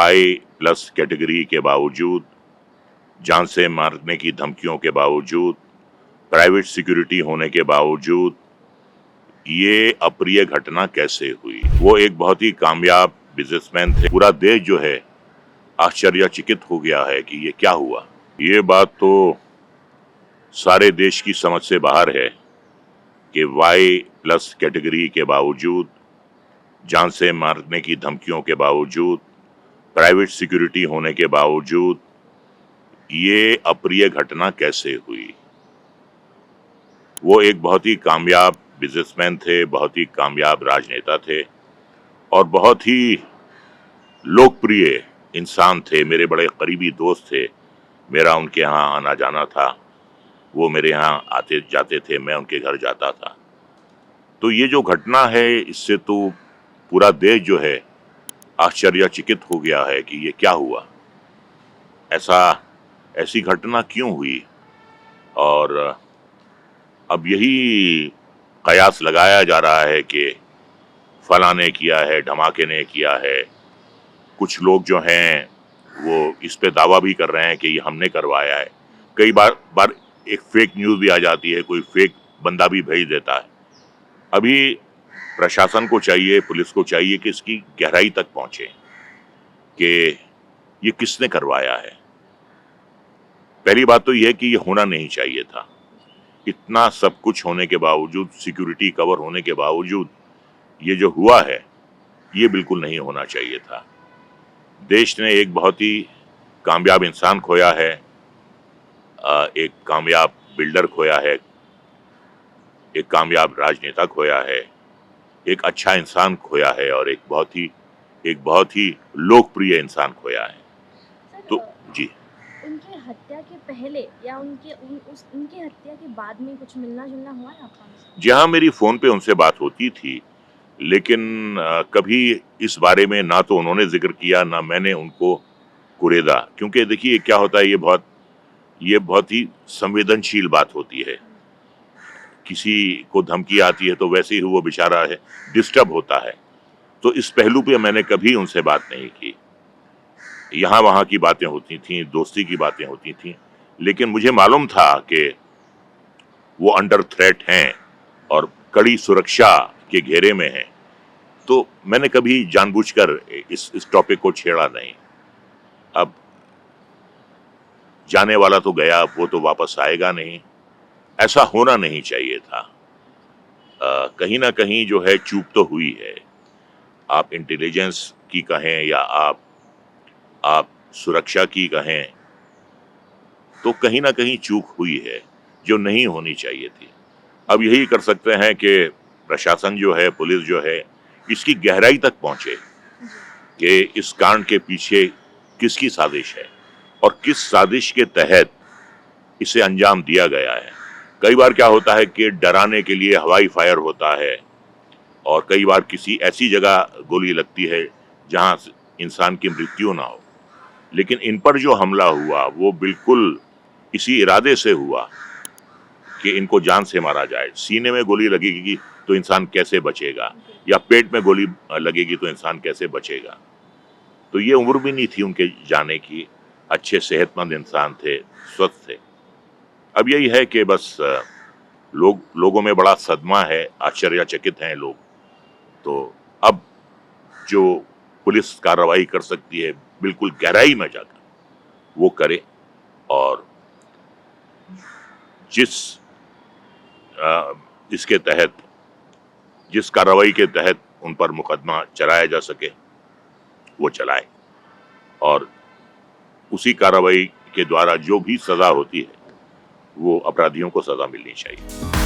Y plus category के बावजूद, जान से मारने की धमकियों के बावजूद, प्राइवेट सिक्योरिटी होने के बावजूद ये अप्रिय घटना कैसे हुई। वो एक बहुत ही कामयाब बिजनेसमैन थे। पूरा देश जो है आश्चर्यचकित हो गया है कि ये क्या हुआ। ये बात तो सारे देश की समझ से बाहर है कि वाई प्लस कैटेगरी के बावजूद, जान से मारने की धमकियों के बावजूद, प्राइवेट सिक्योरिटी होने के बावजूद ये अप्रिय घटना कैसे हुई। वो एक बहुत ही कामयाब बिजनेसमैन थे, बहुत ही कामयाब राजनेता थे और बहुत ही लोकप्रिय इंसान थे। मेरे बड़े करीबी दोस्त थे। मेरा उनके यहाँ आना जाना था। वो मेरे यहाँ आते जाते थे, मैं उनके घर जाता था। तो ये जो घटना है, इससे तो पूरा देश जो है आश्चर्यचकित हो गया है कि ये क्या हुआ, ऐसी घटना क्यों हुई। और अब यही कयास लगाया जा रहा है कि फलां ने किया है, धमाके ने किया है। कुछ लोग जो हैं वो इस पे दावा भी कर रहे हैं कि ये हमने करवाया है। कई बार एक फेक न्यूज़ भी आ जाती है, कोई फेक बंदा भी भेज देता है। अभी प्रशासन को चाहिए, पुलिस को चाहिए कि इसकी गहराई तक पहुंचे कि ये किसने करवाया है। पहली बात तो यह कि ये होना नहीं चाहिए था। इतना सब कुछ होने के बावजूद, सिक्योरिटी कवर होने के बावजूद ये जो हुआ है, ये बिल्कुल नहीं होना चाहिए था। देश ने एक बहुत ही कामयाब इंसान खोया है, एक कामयाब बिल्डर खोया है, एक कामयाब राजनेता खोया है, एक अच्छा इंसान खोया है और एक बहुत ही लोकप्रिय इंसान खोया है। तो जी, उनकी हत्या के पहले या उनकी हत्या के बाद में कुछ मिलना-जुलना हुआ है आपका उनसे? जी हाँ, मेरी फ़ोन पे उनसे बात होती थी, लेकिन कभी इस बारे में ना तो उन्होंने ज़िक्र किया, ना मैंने उनको कुरेदा। क्योंकि देखिए क्या होता है, ये बहुत ही संवेदनशील बात होती है। किसी को धमकी आती है तो वैसे ही वो बेचारा है, डिस्टर्ब होता है। तो इस पहलू पे मैंने कभी उनसे बात नहीं की। यहाँ-वहाँ की बातें होती थीं, दोस्ती की बातें होती थीं, लेकिन मुझे मालूम था कि वो अंडर थ्रेट हैं और कड़ी सुरक्षा के घेरे में हैं। तो मैंने कभी जानबूझकर इस टॉपिक को छेड़ा नहीं। अब जाने वाला तो गया, वो तो वापस आएगा नहीं। ऐसा होना नहीं चाहिए था। कहीं न कहीं जो है चूक तो हुई है। आप इंटेलिजेंस की कहें या आप सुरक्षा की कहें, तो कहीं न कहीं चूक हुई है, जो नहीं होनी चाहिए थी। अब यही कर सकते हैं कि प्रशासन जो है, पुलिस जो है, इसकी गहराई तक पहुँचे कि इस कांड के पीछे किसकी साजिश है और किस साजिश के तहत इसे अंजाम दिया गया है। कई बार क्या होता है कि डराने के लिए हवाई फायर होता है और कई बार किसी ऐसी जगह गोली लगती है जहां इंसान की मृत्यु ना हो। लेकिन इन पर जो हमला हुआ वो बिल्कुल इसी इरादे से हुआ कि इनको जान से मारा जाए। सीने में गोली लगेगी तो इंसान कैसे बचेगा, या पेट में गोली लगेगी तो इंसान कैसे बचेगा। तो ये उम्र भी नहीं थी उनके जाने की। अच्छे सेहतमंद इंसान थे, स्वस्थ थे। अब यही है कि बस लोगों में बड़ा सदमा है, आश्चर्यचकित हैं लोग। तो अब जो पुलिस कार्रवाई कर सकती है, बिल्कुल गहराई में जाकर वो करे और जिस इसके तहत, जिस कार्रवाई के तहत उन पर मुकदमा चलाया जा सके, वो चलाए और उसी कार्रवाई के द्वारा जो भी सज़ा होती है, वो अपराधियों को सज़ा मिलनी चाहिए।